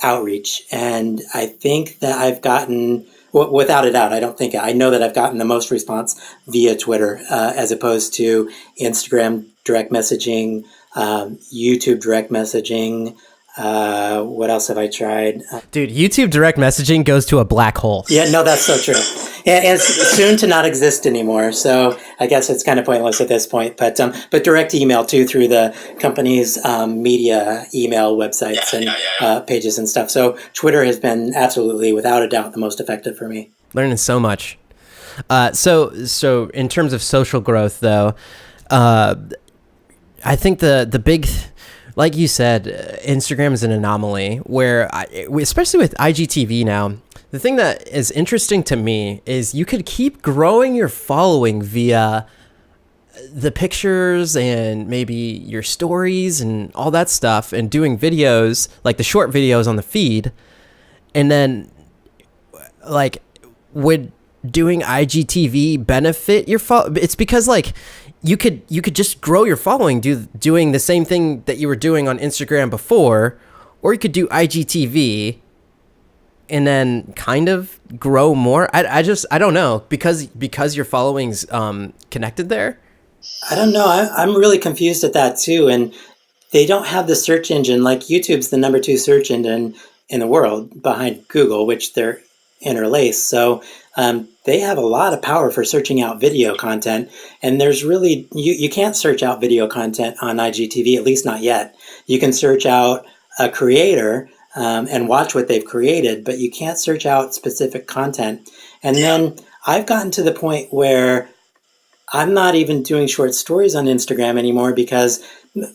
outreach. And I think that I've gotten, without a doubt, I know that I've gotten the most response via Twitter as opposed to Instagram direct messaging, YouTube direct messaging. What else have I tried? Dude, YouTube direct messaging goes to a black hole. Yeah, no, that's so true. And it's soon to not exist anymore. So I guess it's kind of pointless at this point. But direct email too through the company's media email websites and pages and stuff. So Twitter has been absolutely, without a doubt, the most effective for me. Learning so much. So in terms of social growth, though, I think the big, like you said, Instagram is an anomaly where, especially with IGTV now, the thing that is interesting to me is you could keep growing your following via the pictures and maybe your stories and all that stuff and doing videos, like the short videos on the feed. And then, like, would doing IGTV benefit your follow? It's because, like, you could just grow your following doing the same thing that you were doing on Instagram before, or you could do IGTV and then kind of grow more. I don't know, because your following's connected there. I don't know. I'm really confused at that too. And they don't have the search engine. Like YouTube's the number 2 search engine in the world behind Google, which they're interlaced. So they have a lot of power for searching out video content. And there's really, you can't search out video content on IGTV, at least not yet. You can search out a creator and watch what they've created, but you can't search out specific content. And then I've gotten to the point where I'm not even doing short stories on Instagram anymore because,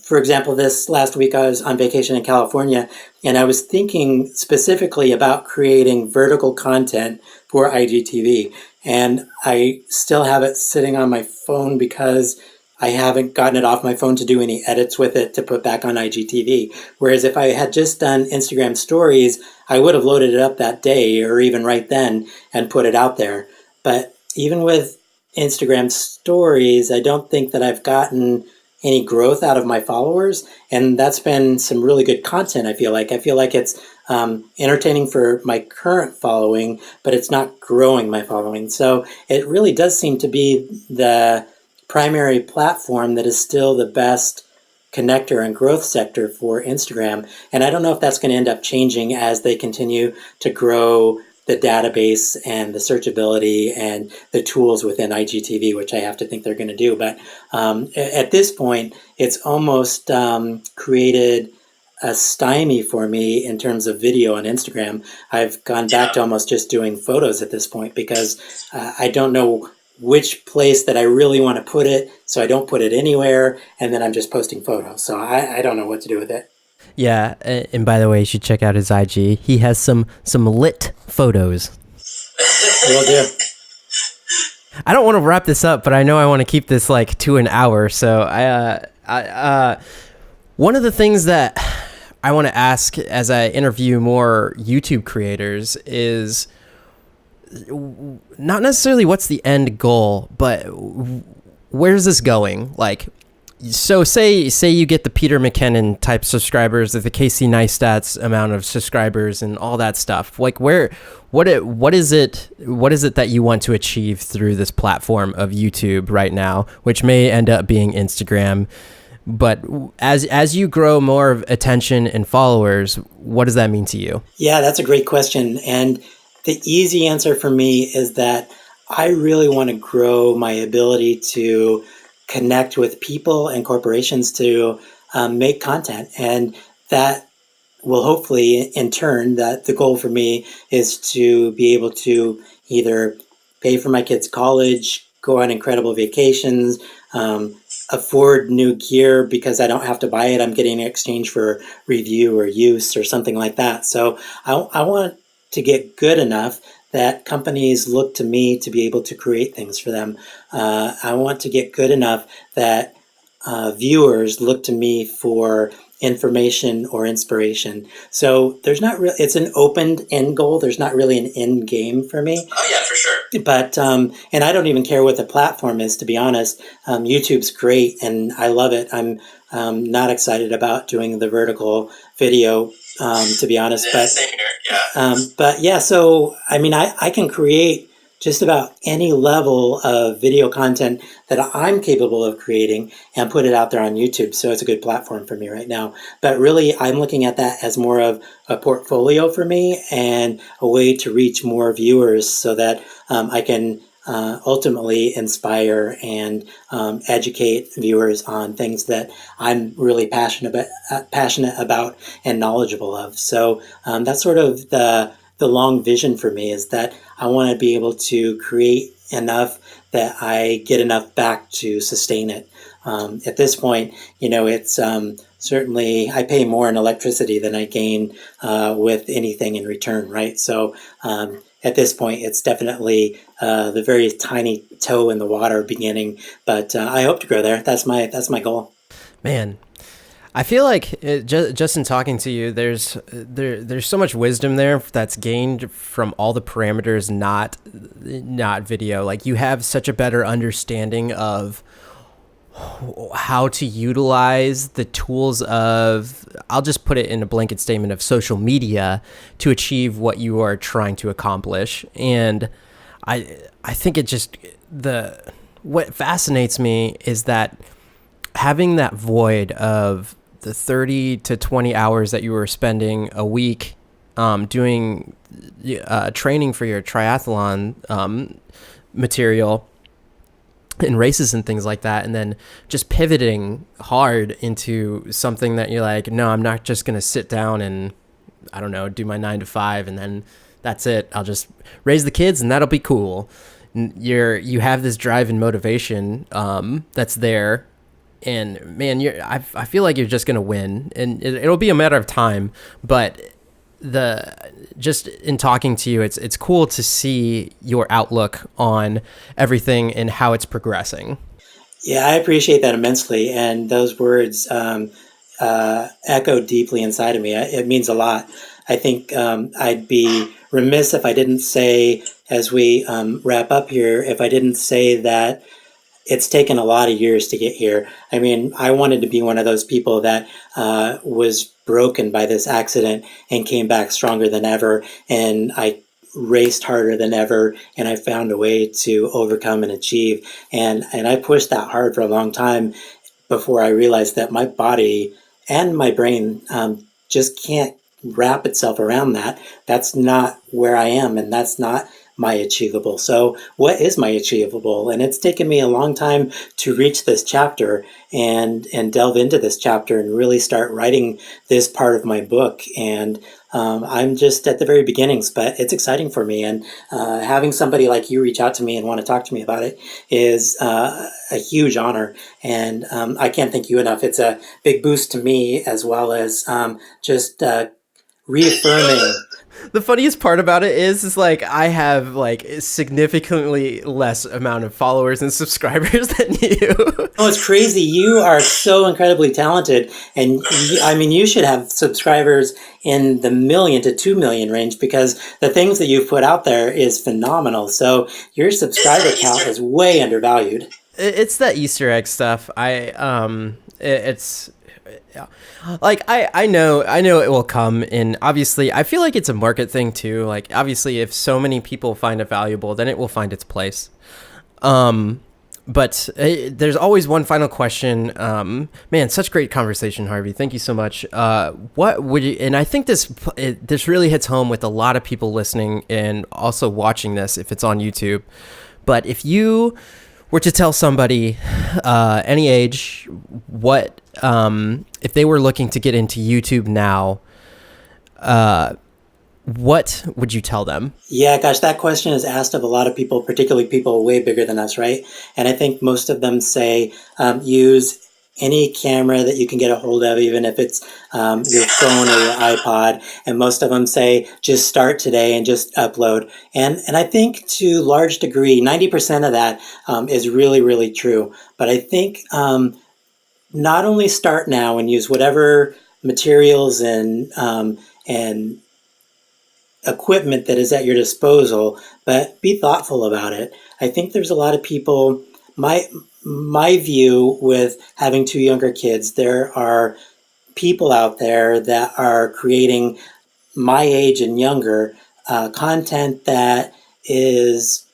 for example, this last week I was on vacation in California and I was thinking specifically about creating vertical content for IGTV. And I still have it sitting on my phone because I haven't gotten it off my phone to do any edits with it to put back on IGTV. Whereas if I had just done Instagram stories, I would have loaded it up that day or even right then and put it out there. But even with Instagram stories, I don't think that I've gotten any growth out of my followers. And that's been some really good content, I feel like. I feel like it's entertaining for my current following, but it's not growing my following. So it really does seem to be the primary platform that is still the best connector and growth sector for Instagram. And I don't know if that's going to end up changing as they continue to grow the database and the searchability and the tools within IGTV, which I have to think they're going to do. But at this point, it's almost created a stymie for me in terms of video on Instagram. I've gone back to almost just doing photos at this point because I don't know which place that I really want to put it, so I don't put it anywhere, and then I'm just posting photos. So I don't know what to do with it. Yeah, and by the way, you should check out his IG. He has some lit photos. Will do. I don't want to wrap this up, but I know I want to keep this like to an hour. So one of the things that I want to ask as I interview more YouTube creators is not necessarily what's the end goal, but where's this going? Like, so say you get the Peter McKinnon type subscribers, or the Casey Neistat's amount of subscribers and all that stuff. Like, what is it that you want to achieve through this platform of YouTube right now, which may end up being Instagram? But as you grow more of attention and followers, what does that mean to you? Yeah, that's a great question. And the easy answer for me is that I really want to grow my ability to connect with people and corporations to make content. And that will hopefully, in turn, that the goal for me is to be able to either pay for my kids' college, go on incredible vacations, afford new gear because I don't have to buy it. I'm getting in exchange for review or use or something like that. So I want to get good enough that companies look to me to be able to create things for them. I want to get good enough that viewers look to me for information or inspiration. So there's not really, it's an open end goal. There's not really an end game for me. Oh yeah, for sure. But, and I don't even care what the platform is, to be honest. YouTube's great and I love it. I'm not excited about doing the vertical video, to be honest. Yeah, same here. Yeah. But yeah, so, I mean, I can create just about any level of video content that I'm capable of creating and put it out there on YouTube. So it's a good platform for me right now. But really, I'm looking at that as more of a portfolio for me and a way to reach more viewers so that I can ultimately inspire and educate viewers on things that I'm really passionate about and knowledgeable of. So that's sort of the long vision for me, is that I want to be able to create enough that I get enough back to sustain it. At this point, it's certainly, I pay more in electricity than I gain with anything in return, right? So at this point, it's definitely the very tiny toe in the water beginning, but I hope to grow there. That's my goal. Man, I feel like just in talking to you, there's so much wisdom there that's gained from all the parameters, not video. Like, you have such a better understanding of how to utilize the tools of, I'll just put it in a blanket statement, of social media to achieve what you are trying to accomplish. And I think what fascinates me is that having that void of the 30 to 20 hours that you were spending a week doing training for your triathlon material in races and things like that, and then just pivoting hard into something that you're like, no, I'm not just going to sit down and, I don't know, do my 9 to 5 and then that's it. I'll just raise the kids and that'll be cool. You have this drive and motivation that's there. And man, I feel like you're just going to win, and it'll be a matter of time. But just in talking to you, it's cool to see your outlook on everything and how it's progressing. Yeah, I appreciate that immensely. And those words echo deeply inside of me. It means a lot. I think I'd be remiss if I didn't say, as we wrap up here, if I didn't say that it's taken a lot of years to get here. I mean, I wanted to be one of those people that was broken by this accident and came back stronger than ever. And I raced harder than ever, and I found a way to overcome and achieve. And I pushed that hard for a long time before I realized that my body and my brain just can't wrap itself around that. That's not where I am, and that's not my achievable. So what is my achievable? And it's taken me a long time to reach this chapter and delve into this chapter and really start writing this part of my book. And I'm just at the very beginnings, but it's exciting for me. And having somebody like you reach out to me and want to talk to me about it is a huge honor. And I can't thank you enough. It's a big boost to me, as well as just reaffirming. The funniest part about it is like, I have like significantly less amount of followers and subscribers than you. Oh, it's crazy. You are so incredibly talented. And you should have subscribers in the 1 million to 2 million range, because the things that you've put out there is phenomenal. So your subscriber count is way undervalued. It's that Easter egg stuff. It's like, I know it will come in. Obviously, I feel like it's a market thing too. Like, obviously, if so many people find it valuable, then it will find its place. But there's always one final question. Man, such great conversation, Harvey. Thank you so much. What would you, and I think this really hits home with a lot of people listening and also watching this if it's on YouTube. But if you were to tell somebody, any age, what, if they were looking to get into YouTube now, what would you tell them? Yeah, gosh, that question is asked of a lot of people, particularly people way bigger than us, right? And I think most of them say use any camera that you can get a hold of, even if it's your phone or your iPod. And most of them say just start today and just upload. And I think to a large degree, 90% of that is really, really true. But I think not only start now and use whatever materials and equipment that is at your disposal, but be thoughtful about it. I think there's a lot of people, my view with having 2 younger kids, there are people out there that are creating my age and younger content that is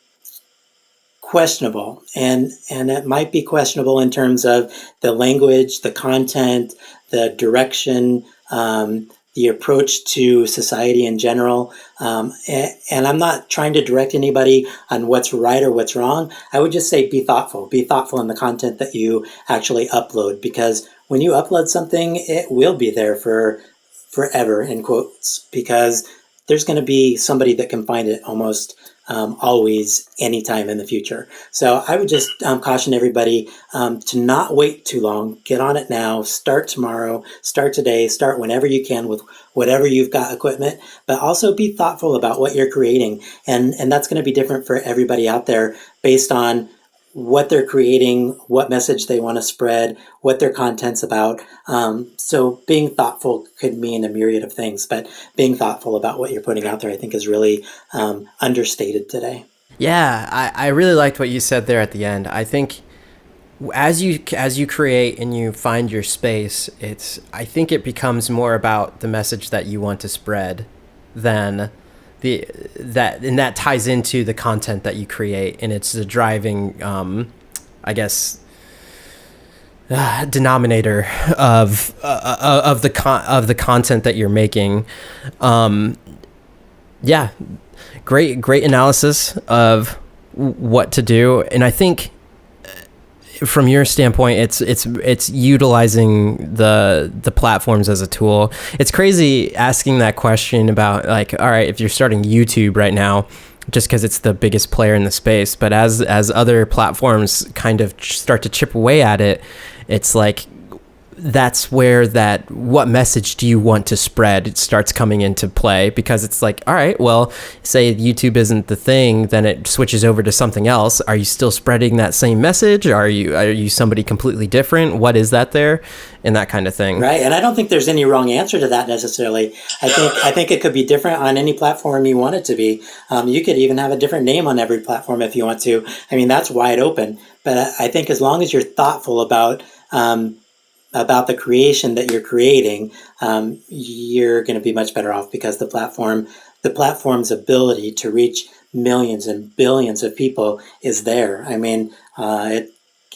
questionable, and it might be questionable in terms of the language, the content, the direction, the approach to society in general. And I'm not trying to direct anybody on what's right or what's wrong. I would just say be thoughtful. Be thoughtful in the content that you actually upload, because when you upload something, it will be there for forever, in quotes, because there's going to be somebody that can find it almost always, anytime in the future. So I would just caution everybody to not wait too long. Get on it now. Start tomorrow. Start today. Start whenever you can with whatever you've got equipment. But also be thoughtful about what you're creating, and that's going to be different for everybody out there based on what they're creating, what message they want to spread, what their content's about. So being thoughtful could mean a myriad of things, but being thoughtful about what you're putting out there, I think, is really understated today. Yeah, I really liked what you said there at the end. I think as you create and you find your space, I think it becomes more about the message that you want to spread than that ties into the content that you create, and it's the driving I guess denominator of the content that you're making. Yeah, great analysis of what to do, and I think from your standpoint, it's utilizing the platforms as a tool. It's crazy asking that question about, like, all right, if you're starting YouTube right now, just because it's the biggest player in the space, but as other platforms kind of start to chip away at it, it's like that's where what message do you want to spread, it starts coming into play, because it's like, all right, well, say YouTube isn't the thing, then it switches over to something else. Are you still spreading that same message? Are you somebody completely different? What is that there? And that kind of thing. Right. And I don't think there's any wrong answer to that necessarily. I think it could be different on any platform you want it to be. You could even have a different name on every platform if you want to. I mean, that's wide open. But I think as long as you're thoughtful about the creation that you're creating, you're going to be much better off, because the platform's ability to reach millions and billions of people is there. I mean,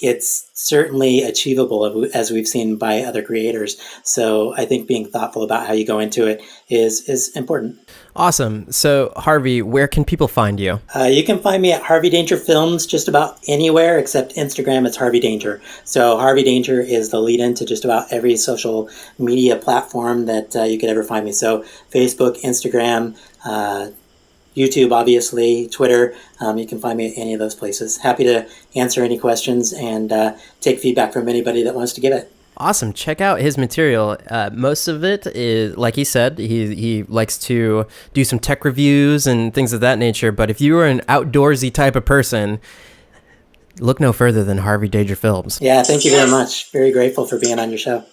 it's certainly achievable, as we've seen by other creators. So I think being thoughtful about how you go into it is important. Awesome. So, Harvy, where can people find you? You can find me at Harvey Danger Films just about anywhere except Instagram. It's Harvey Danger. So Harvey Danger is the lead into just about every social media platform that you could ever find me. So Facebook, Instagram, YouTube, obviously, Twitter. You can find me at any of those places. Happy to answer any questions and take feedback from anybody that wants to give it. Awesome. Check out his material. Most of it is, like he said, he likes to do some tech reviews and things of that nature. But if you are an outdoorsy type of person, look no further than Harvey Danger Films. Yeah, thank you very much. Very grateful for being on your show.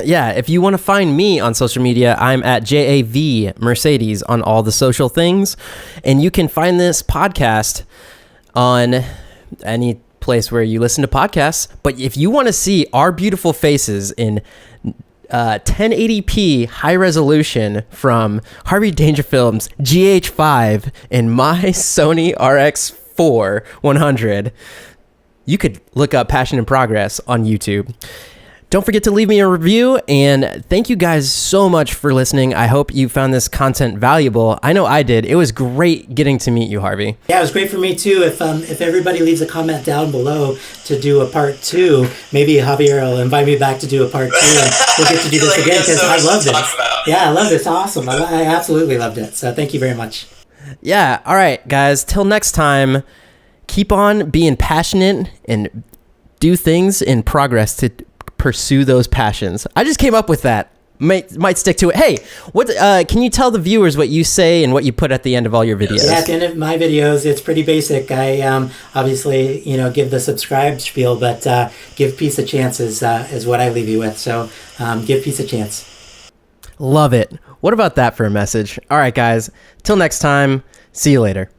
Yeah, if you want to find me on social media, I'm at JAV Mercedes on all the social things. And you can find this podcast on any place where you listen to podcasts. But if you want to see our beautiful faces in 1080p high resolution from Harvey Danger Films GH5 and my Sony RX4 100, you could look up Passion and Progress on YouTube. Don't forget to leave me a review, and thank you guys so much for listening. I hope you found this content valuable. I know I did. It was great getting to meet you, Harvey. Yeah, it was great for me too. If everybody leaves a comment down below to do a part 2, maybe Javier will invite me back to do a part 2, and we'll get to do this again, because I love this. Yeah, I love this. Awesome. I absolutely loved it. So thank you very much. Yeah. All right, guys. Till next time, keep on being passionate and do things in progress to pursue those passions. I just came up with that. Might stick to it. Hey, what can you tell the viewers what you say and what you put at the end of all your videos? Yeah, at the end of my videos, it's pretty basic. I obviously, give the subscribe spiel, but give peace a chance is what I leave you with. So give peace a chance. Love it. What about that for a message? All right, guys. Till next time. See you later.